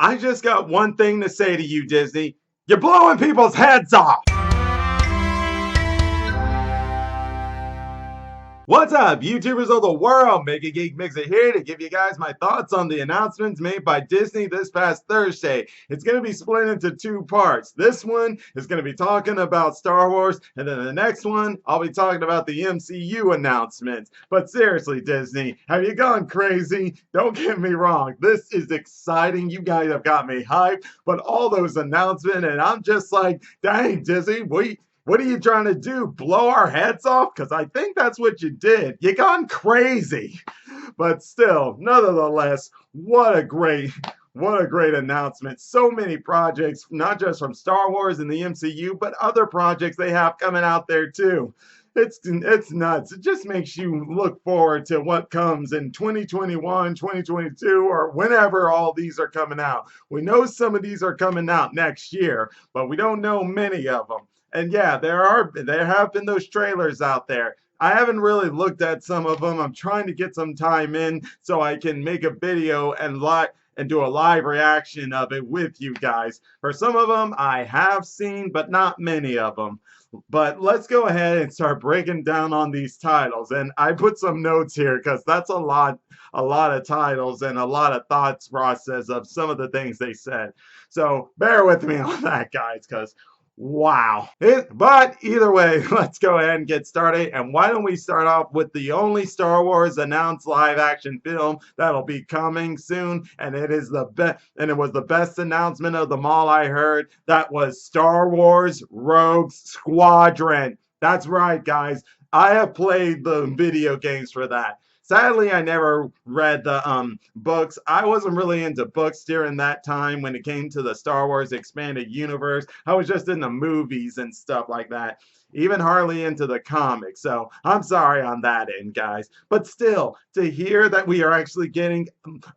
I just got one thing to say to you, Disney. You're blowing people's heads off! What's up, YouTubers of the world? MegaGeekMixer here to give you guys my thoughts on the announcements made by Disney this past Thursday. It's going to be split into two parts. This one is going to be talking about Star Wars, and then the next one, I'll be talking about the MCU announcements. But seriously, Disney, have you gone crazy? Don't get me wrong, this is exciting. You guys have got me hyped, but all those announcements, and I'm just like, dang, Disney, what are you trying to do? Blow our heads off? Because I think that's what you did. You gone crazy. But still, nonetheless, what a great announcement. So many projects, not just from Star Wars and the MCU, but other projects they have coming out there too. It's nuts. It just makes you look forward to what comes in 2021, 2022, or whenever all these are coming out. We know some of these are coming out next year, but we don't know many of them. And yeah, there have been those trailers out there. I haven't really looked at some of them. I'm trying to get some time in so I can make a video and do a live reaction of it with you guys. For some of them, I have seen, but not many of them. But let's go ahead and start breaking down on these titles. And I put some notes here because that's a lot of titles and a lot of thoughts process of some of the things they said. So bear with me on that, guys, because wow. But either way, let's go ahead and get started. And why don't we start off with the only Star Wars announced live action film that'll be coming soon, and it is the best, and it was the best announcement of them all I heard. That was Star Wars Rogue Squadron. That's right, guys. I have played the video games for that. Sadly, I never read the books. I wasn't really into books during that time when it came to the Star Wars Expanded Universe. I was just into movies and stuff like that. Even hardly into the comics. So I'm sorry on that end, guys. But still, to hear that we are actually getting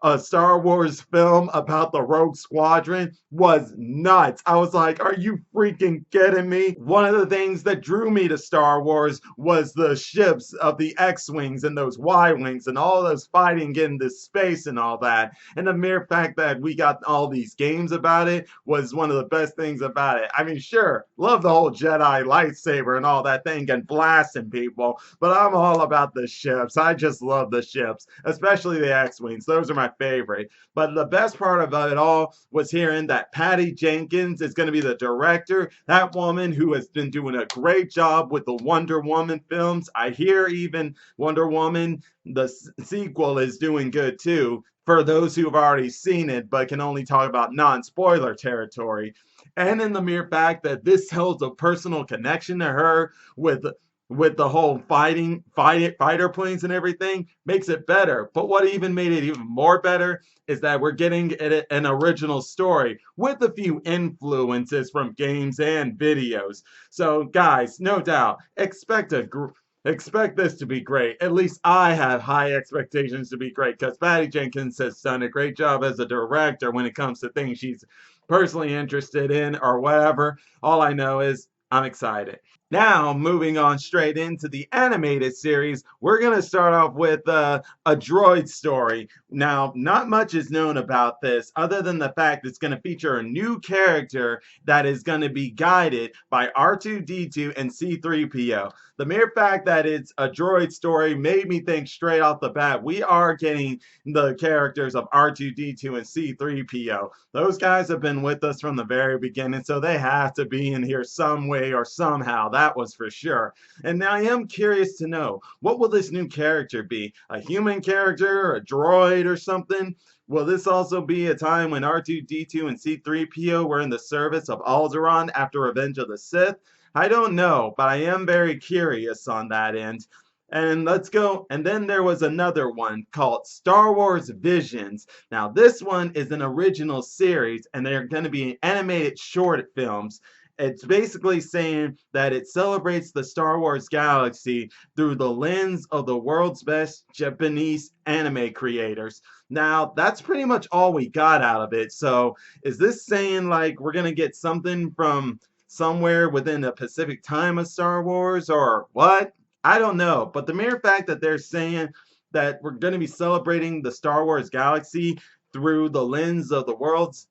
a Star Wars film about the Rogue Squadron was nuts. I was like, are you freaking kidding me? One of the things that drew me to Star Wars was the ships of the X-Wings and those Y-Wings and all those fighting into space and all that. And the mere fact that we got all these games about it was one of the best things about it. I mean, sure, love the whole Jedi lightsaber and all that thing and blasting people, but I'm all about the ships. I just love the ships, especially the X-Wings. Those are my favorite. But the best part about it all was hearing that Patty Jenkins is going to be the director. That woman who has been doing a great job with the Wonder Woman films. I hear even Wonder Woman, the sequel, is doing good too, for those who have already seen it but can only talk about non-spoiler territory. And in the mere fact that this holds a personal connection to her with the whole fighter planes and everything makes it better. But what even made it even more better is that we're getting an original story with a few influences from games and videos. So guys, no doubt, expect this to be great. At least I have high expectations to be great because Patty Jenkins has done a great job as a director when it comes to things she's personally interested in or whatever. All I know is I'm excited. Now, moving on straight into the animated series, we're going to start off with a droid story. Now, not much is known about this other than the fact it's going to feature a new character that is going to be guided by R2-D2 and C-3PO. The mere fact that it's a droid story made me think straight off the bat, we are getting the characters of R2-D2 and C-3PO. Those guys have been with us from the very beginning, so they have to be in here some way or somehow. That was for sure. And I am curious to know, what will this new character be? A human character, a droid or something? Will this also be a time when R2-D2 and C-3PO were in the service of Alderaan after Revenge of the Sith? I don't know, but I am very curious on that end. And let's go. And then there was another one called Star Wars Visions. Now this one is an original series and they're going to be animated short films. It's basically saying that it celebrates the Star Wars galaxy through the lens of the world's best Japanese anime creators. Now, that's pretty much all we got out of it. So is this saying like we're going to get something from somewhere within the Pacific time of Star Wars or what? I don't know. But the mere fact that they're saying that we're going to be celebrating the Star Wars galaxy through the lens of the world's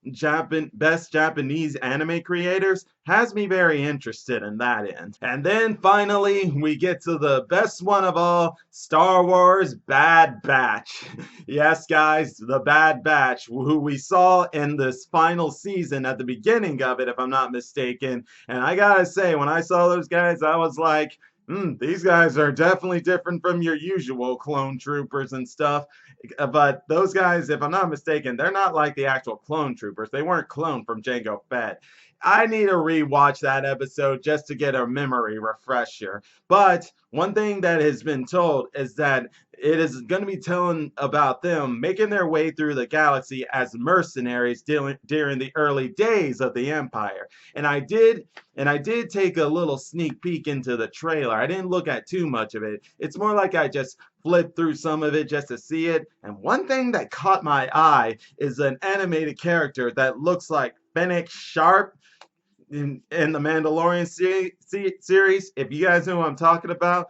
best Japanese anime creators has me very interested in that end. And then finally, we get to the best one of all, Star Wars Bad Batch. Yes, guys, the Bad Batch, who we saw in this final season at the beginning of it, if I'm not mistaken. And I gotta say, when I saw those guys, I was like, these guys are definitely different from your usual clone troopers and stuff. But those guys, if I'm not mistaken, they're not like the actual clone troopers. They weren't cloned from Jango Fett. I need to rewatch that episode just to get a memory refresher. But one thing that has been told is that it is going to be telling about them making their way through the galaxy as mercenaries during the early days of the Empire. And I did take a little sneak peek into the trailer. I didn't look at too much of it. It's more like I just flipped through some of it just to see it. And one thing that caught my eye is an animated character that looks like Fennec Sharp in the Mandalorian series. If you guys know who I'm talking about,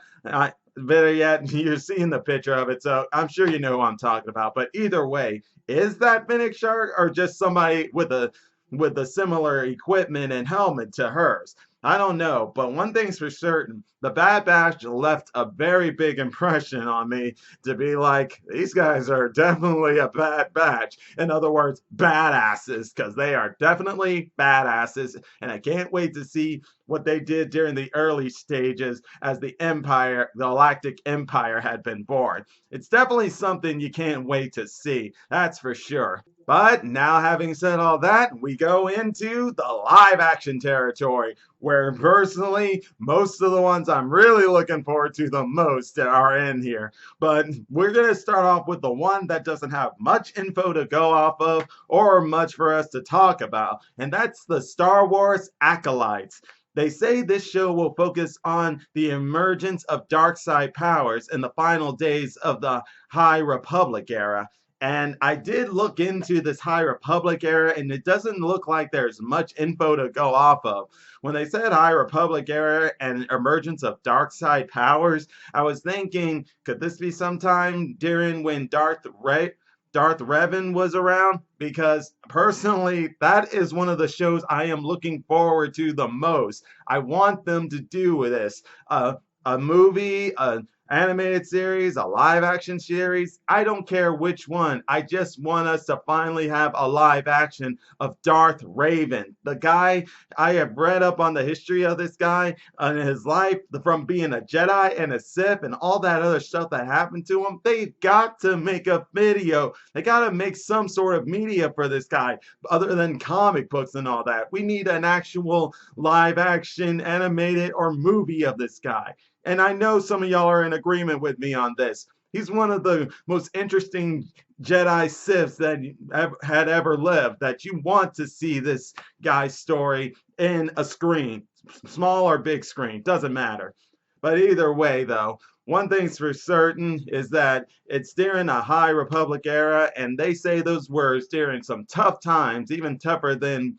better yet, you're seeing the picture of it, so I'm sure you know who I'm talking about. But either way, is that Fennec Sharp or just somebody with a similar equipment and helmet to hers? I don't know, but one thing's for certain, the Bad Batch left a very big impression on me to be like, these guys are definitely a bad batch. In other words, badasses, because they are definitely badasses, and I can't wait to see what they did during the early stages as the Empire, the Galactic Empire, had been born. It's definitely something you can't wait to see, that's for sure. But now, having said all that, we go into the live action territory, where personally, most of the ones I'm really looking forward to the most are in here. But we're going to start off with the one that doesn't have much info to go off of or much for us to talk about, and that's the Star Wars Acolytes. They say this show will focus on the emergence of dark side powers in the final days of the High Republic era. And I did look into this High Republic era, and it doesn't look like there's much info to go off of. When they said High Republic era and emergence of dark side powers, I was thinking, could this be sometime during when Darth Revan was around? Because personally, that is one of the shows I am looking forward to the most. I want them to do with this. A movie, an animated series, a live action series, I don't care which one. I just want us to finally have a live action of Darth Revan. The guy, I have read up on the history of this guy and his life from being a Jedi and a Sith and all that other stuff that happened to him. They've got to make a video. They got to make some sort of media for this guy other than comic books and all that. We need an actual live action animated or movie of this guy. And I know some of y'all are in agreement with me on this. He's one of the most interesting Jedi Siths that had ever lived, that you want to see this guy's story in a screen, small or big screen, doesn't matter. But either way, though, one thing's for certain is that it's during a High Republic era, and they say those words during some tough times, even tougher than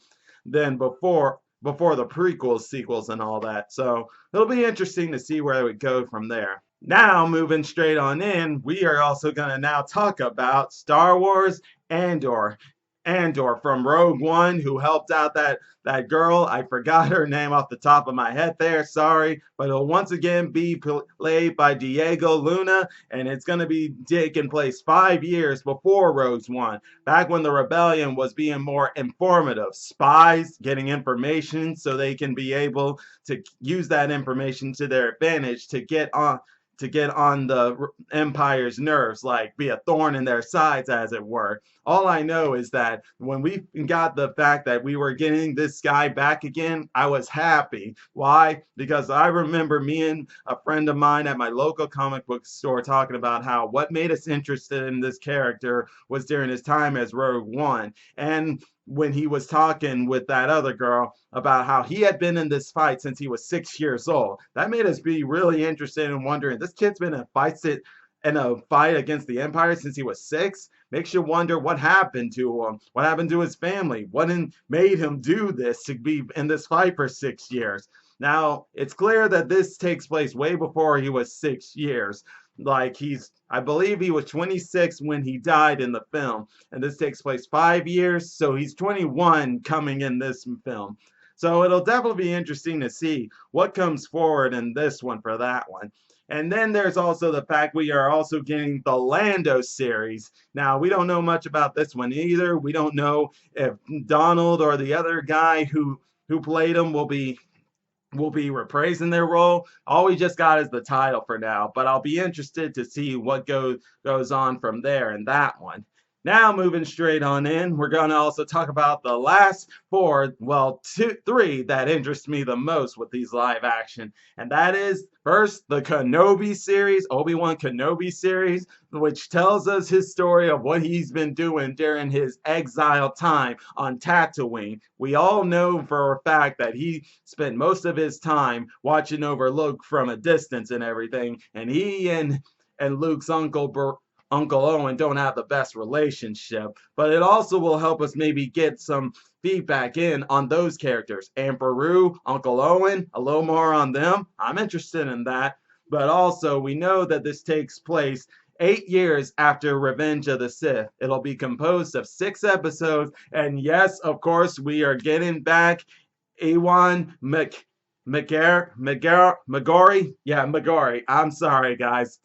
before the prequels, sequels, and all that. So it'll be interesting to see where it would go from there. Now, moving straight on in, we are also going to now talk about Star Wars ANDR. ANDR from Rogue One, who helped out that girl. I forgot her name off the top of my head there, sorry. But it'll once again be played by Diego Luna, and it's going to be taking place 5 years before Rogue One, back when the rebellion was being more informative. Spies getting information so they can be able to use that information to their advantage to get on the Empire's nerves, like be a thorn in their sides, as it were. All I know is that when we got the fact that we were getting this guy back again, I was happy. Why? Because I remember me and a friend of mine at my local comic book store talking about how what made us interested in this character was during his time as Rogue One. And when he was talking with that other girl about how he had been in this fight since he was 6 years old. That made us be really interested in wondering, this kid's been in a fight against the Empire since he was 6? Makes you wonder what happened to him, what happened to his family, what made him do this to be in this fight for 6 years. Now, it's clear that this takes place way before he was 6 years. like I believe he was 26 when he died in the film, and this takes place 5 years, so he's 21 coming in this film. So it'll definitely be interesting to see what comes forward in this one for that one. And then there's also the fact we are also getting the Lando series. Now, we don't know much about this one either. We don't know if Donald or the other guy who played him will be reprising their role. All we just got is the title for now, but I'll be interested to see what goes on from there in that one. Now, moving straight on in, we're going to also talk about the last four, well, three that interest me the most with these live action. And that is first the Kenobi series, Obi-Wan Kenobi series, which tells us his story of what he's been doing during his exile time on Tatooine. We all know for a fact that he spent most of his time watching over Luke from a distance and everything, and he and Luke's Uncle Owen don't have the best relationship, but it also will help us maybe get some feedback in on those characters. And Beru, Uncle Owen, a little more on them. I'm interested in that. But also, we know that this takes place 8 years after Revenge of the Sith. It'll be composed of 6 episodes, and yes, of course, we are getting back Ewan McGorry? Yeah, McGorry. I'm sorry, guys.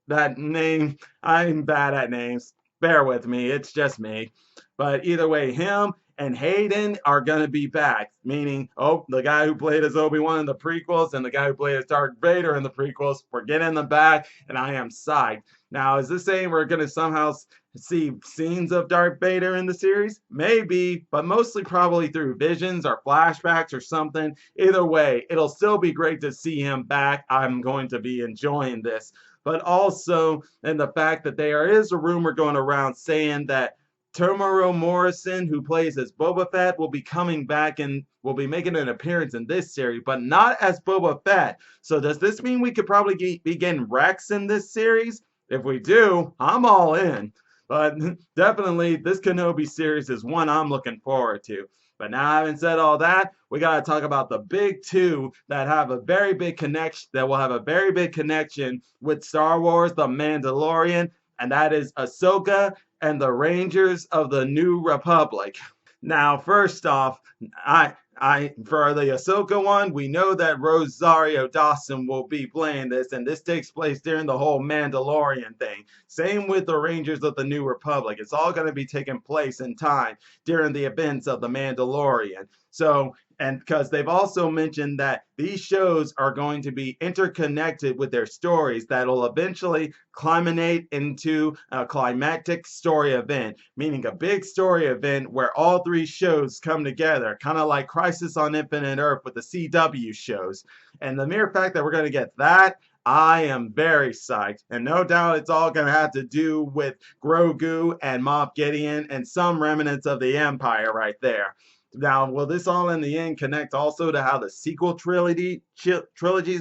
That name, I'm bad at names. Bear with me. It's just me. But either way, him and Hayden are going to be back. Meaning, the guy who played as Obi-Wan in the prequels and the guy who played as Darth Vader in the prequels, we're getting them back, and I am psyched. Now, is this saying we're going to somehow see scenes of Darth Vader in the series? Maybe, but mostly probably through visions or flashbacks or something. Either way, it'll still be great to see him back. I'm going to be enjoying this. But also, in the fact that there is a rumor going around saying that Tomorrow Morrison, who plays as Boba Fett, will be coming back and will be making an appearance in this series, but not as Boba Fett. So does this mean we could probably be getting Rex in this series? If we do, I'm all in. But definitely, this Kenobi series is one I'm looking forward to. But now, having said all that, we got to talk about the big two that have a very big connection, that will have a very big connection with Star Wars, The Mandalorian, and that is Ahsoka and the Rangers of the New Republic. Now, first off, for the Ahsoka one, we know that Rosario Dawson will be playing this, and this takes place during the whole Mandalorian thing. Same with the Rangers of the New Republic. It's all going to be taking place in time during the events of the Mandalorian. So, and because they've also mentioned that these shows are going to be interconnected with their stories that'll eventually culminate into a climactic story event, meaning a big story event where all 3 shows come together, kind of like Crisis on Infinite Earth with the CW shows. And the mere fact that we're going to get that, I am very psyched, and no doubt it's all going to have to do with Grogu and Moff Gideon and some remnants of the Empire right there. Now, will this all in the end connect also to how the sequel trilogies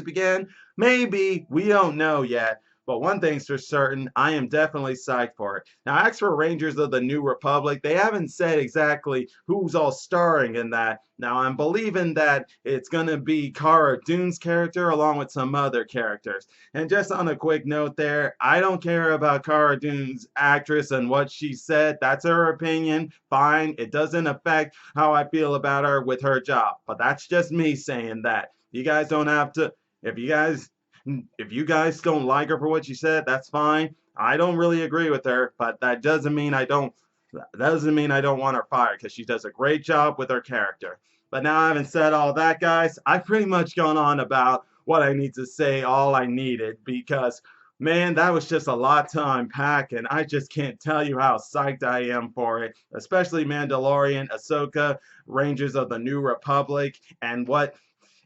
began? Maybe. We don't know yet. But one thing's for certain, I am definitely psyched for it. Now, as for Rangers of the New Republic, they haven't said exactly who's all starring in that. Now, I'm believing that it's going to be Cara Dune's character along with some other characters. And just on a quick note there, I don't care about Cara Dune's actress and what she said. That's her opinion. Fine. It doesn't affect how I feel about her with her job. But that's just me saying that. You guys don't have to. If you guys don't like her for what she said, that's fine. I don't really agree with her, but that doesn't mean I don't want her fired, because she does a great job with her character. But now, having said all that, guys, I've pretty much gone on about what I need to say, all I needed, because man, that was just a lot to unpack, and I just can't tell you how psyched I am for it, especially Mandalorian, Ahsoka, Rangers of the New Republic, and what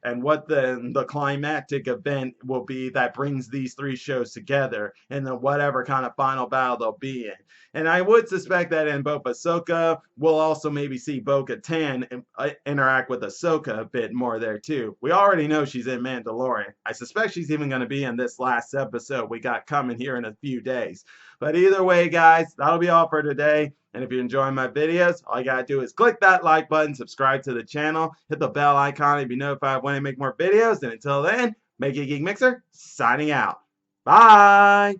the climactic event will be that brings these 3 shows together in the whatever kind of final battle they'll be in. And I would suspect that in both Ahsoka, we'll also maybe see Bo-Katan interact with Ahsoka a bit more there too. We already know she's in Mandalorian. I suspect she's even going to be in this last episode we got coming here in a few days. But either way, guys, that'll be all for today. And if you're enjoying my videos, all you gotta do is click that like button, subscribe to the channel, hit the bell icon to be notified when I make more videos. And until then, MegaGeekMixer signing out. Bye!